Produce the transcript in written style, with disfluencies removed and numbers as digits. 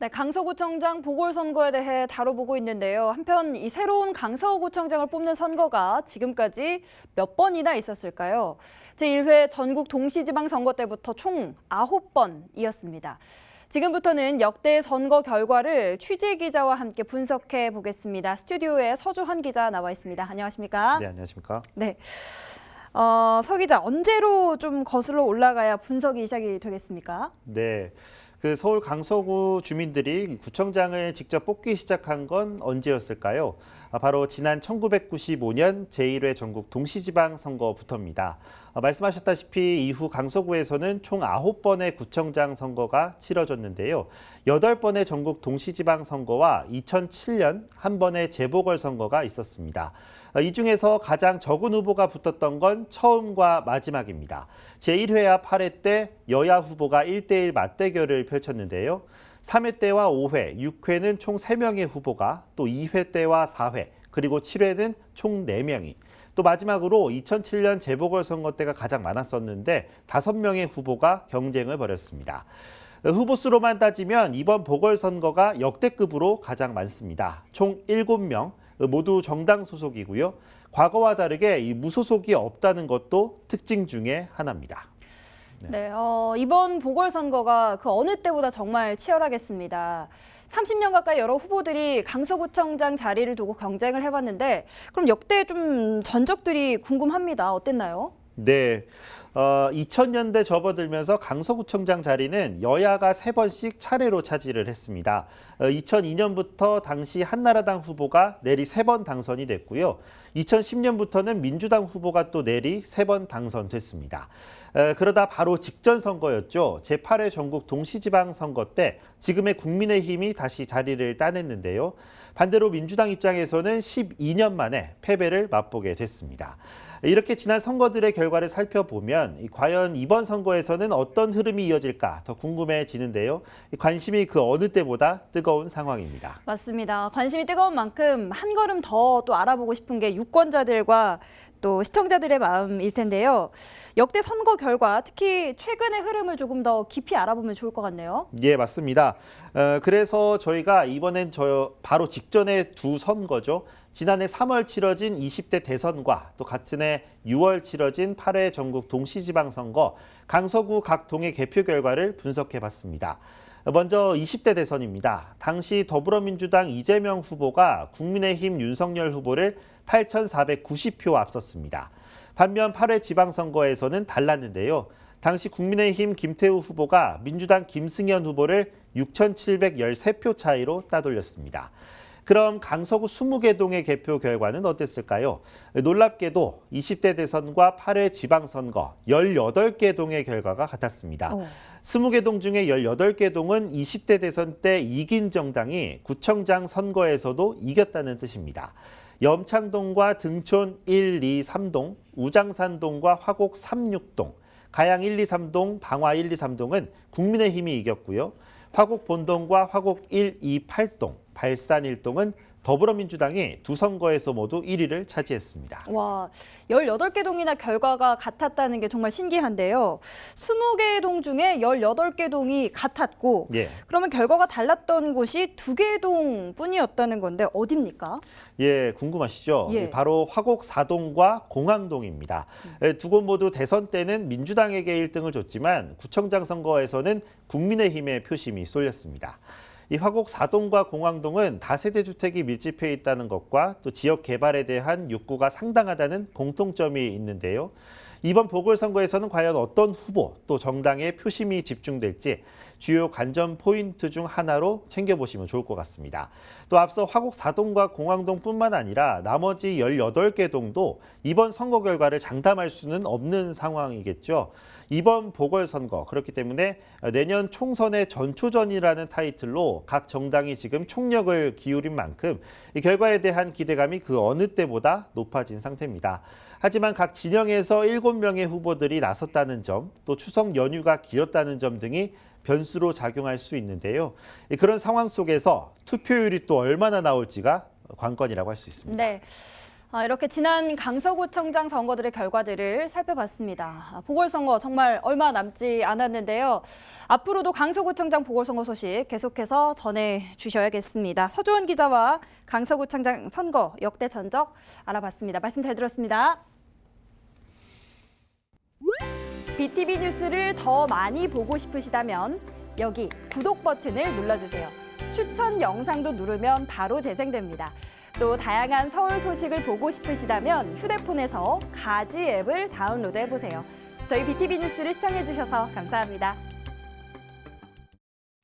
네, 강서구청장 보궐선거에 대해 다뤄보고 있는데요. 한편 이 새로운 강서구청장을 뽑는 선거가 지금까지 몇 번이나 있었을까요? 제1회 전국 동시지방선거 때부터 총 9번이었습니다. 지금부터는 역대 선거 결과를 취재기자와 함께 분석해 보겠습니다. 스튜디오에 서주헌 기자 나와 있습니다. 안녕하십니까? 네, 안녕하십니까? 네. 서 기자, 언제로 좀 거슬러 올라가야 분석이 시작이 되겠습니까? 네, 서울 강서구 주민들이 구청장을 직접 뽑기 시작한 건 언제였을까요? 바로 지난 1995년 제1회 전국 동시지방 선거부터입니다. 말씀하셨다시피 이후 강서구에서는 총 9번의 구청장 선거가 치러졌는데요. 8번의 전국 동시지방 선거와 2007년 한 번의 재보궐선거가 있었습니다. 이 중에서 가장 적은 후보가 붙었던 건 처음과 마지막입니다. 제1회와 8회 때 여야 후보가 1대1 맞대결을 펼쳤는데요. 3회 때와 5회, 6회는 총 3명의 후보가, 또 2회 때와 4회, 그리고 7회는 총 4명이, 또 마지막으로 2007년 재보궐선거 때가 가장 많았었는데 5명의 후보가 경쟁을 벌였습니다. 후보 수로만 따지면 이번 보궐선거가 역대급으로 가장 많습니다. 총 7명, 모두 정당 소속이고요. 과거와 다르게 이 무소속이 없다는 것도 특징 중에 하나입니다. 네, 이번 보궐선거가 그 어느 때보다 정말 치열하겠습니다. 30년 가까이 여러 후보들이 강서구청장 자리를 두고 경쟁을 해봤는데 그럼 역대 좀 전적들이 궁금합니다. 어땠나요? 네, 2000년대 접어들면서 강서구청장 자리는 여야가 3번씩 차례로 차지를 했습니다. 2002년부터 당시 한나라당 후보가 내리 3번 당선이 됐고요. 2010년부터는 민주당 후보가 또 내리 3번 당선됐습니다. 그러다 바로 직전 선거였죠. 제8회 전국 동시지방 선거 때 지금의 국민의힘이 다시 자리를 따냈는데요. 반대로 민주당 입장에서는 12년 만에 패배를 맛보게 됐습니다. 이렇게 지난 선거들의 결과를 살펴보면 과연 이번 선거에서는 어떤 흐름이 이어질까 더 궁금해지는데요. 관심이 그 어느 때보다 뜨거운 상황입니다. 맞습니다. 관심이 뜨거운 만큼 한 걸음 더 또 알아보고 싶은 게 유권자들과 또 시청자들의 마음일 텐데요. 역대 선거 결과, 특히 최근의 흐름을 조금 더 깊이 알아보면 좋을 것 같네요. 예, 맞습니다. 그래서 저희가 이번엔 바로 직전의 두 선거죠. 지난해 3월 치러진 20대 대선과 또 같은 해 6월 치러진 8회 전국 동시지방선거 강서구 각 동의 개표 결과를 분석해봤습니다. 먼저 20대 대선입니다. 당시 더불어민주당 이재명 후보가 국민의힘 윤석열 후보를 8,490표 앞섰습니다. 반면 8회 지방선거에서는 달랐는데요. 당시 국민의힘 김태우 후보가 민주당 김승현 후보를 6,713표 차이로 따돌렸습니다. 그럼 강서구 20개 동의 개표 결과는 어땠을까요? 놀랍게도 20대 대선과 8회 지방선거 18개 동의 결과가 같았습니다. 20개 동 중에 18개 동은 20대 대선 때 이긴 정당이 구청장 선거에서도 이겼다는 뜻입니다. 염창동과 등촌 1, 2, 3동, 우장산동과 화곡 3, 6동, 가양 1, 2, 3동, 방화 1, 2, 3동은 국민의힘이 이겼고요. 화곡 본동과 화곡 1, 2, 8동, 발산 1동은 더불어민주당이 두 선거에서 모두 1위를 차지했습니다. 와, 18개 동이나 결과가 같았다는 게 정말 신기한데요. 20개 동 중에 18개 동이 같았고 예. 그러면 결과가 달랐던 곳이 2개 동뿐이었다는 건데 어디입니까? 예, 궁금하시죠? 예. 바로 화곡 4동과 공항동입니다. 두 곳 모두 대선 때는 민주당에게 1등을 줬지만 구청장 선거에서는 국민의힘의 표심이 쏠렸습니다. 이 화곡 4동과 공항동은 다세대 주택이 밀집해 있다는 것과 또 지역 개발에 대한 욕구가 상당하다는 공통점이 있는데요. 이번 보궐선거에서는 과연 어떤 후보 또 정당의 표심이 집중될지 주요 관전 포인트 중 하나로 챙겨보시면 좋을 것 같습니다. 또 앞서 화곡 4동과 공항동뿐만 아니라 나머지 18개 동도 이번 선거 결과를 장담할 수는 없는 상황이겠죠. 이번 보궐선거, 그렇기 때문에 내년 총선의 전초전이라는 타이틀로 각 정당이 지금 총력을 기울인 만큼 이 결과에 대한 기대감이 그 어느 때보다 높아진 상태입니다. 하지만 각 진영에서 7명의 후보들이 나섰다는 점, 또 추석 연휴가 길었다는 점 등이 변수로 작용할 수 있는데요. 그런 상황 속에서 투표율이 또 얼마나 나올지가 관건이라고 할 수 있습니다. 네. 이렇게 지난 강서구청장 선거들의 결과들을 살펴봤습니다. 보궐선거 정말 얼마 남지 않았는데요. 앞으로도 강서구청장 보궐선거 소식 계속해서 전해주셔야겠습니다. 서주원 기자와 강서구청장 선거 역대 전적 알아봤습니다. 말씀 잘 들었습니다. BTV 뉴스를 더 많이 보고 싶으시다면 여기 구독 버튼을 눌러주세요. 추천 영상도 누르면 바로 재생됩니다. 또 다양한 서울 소식을 보고 싶으시다면 휴대폰에서 가지 앱을 다운로드 해보세요. 저희 BTV 뉴스를 시청해주셔서 감사합니다.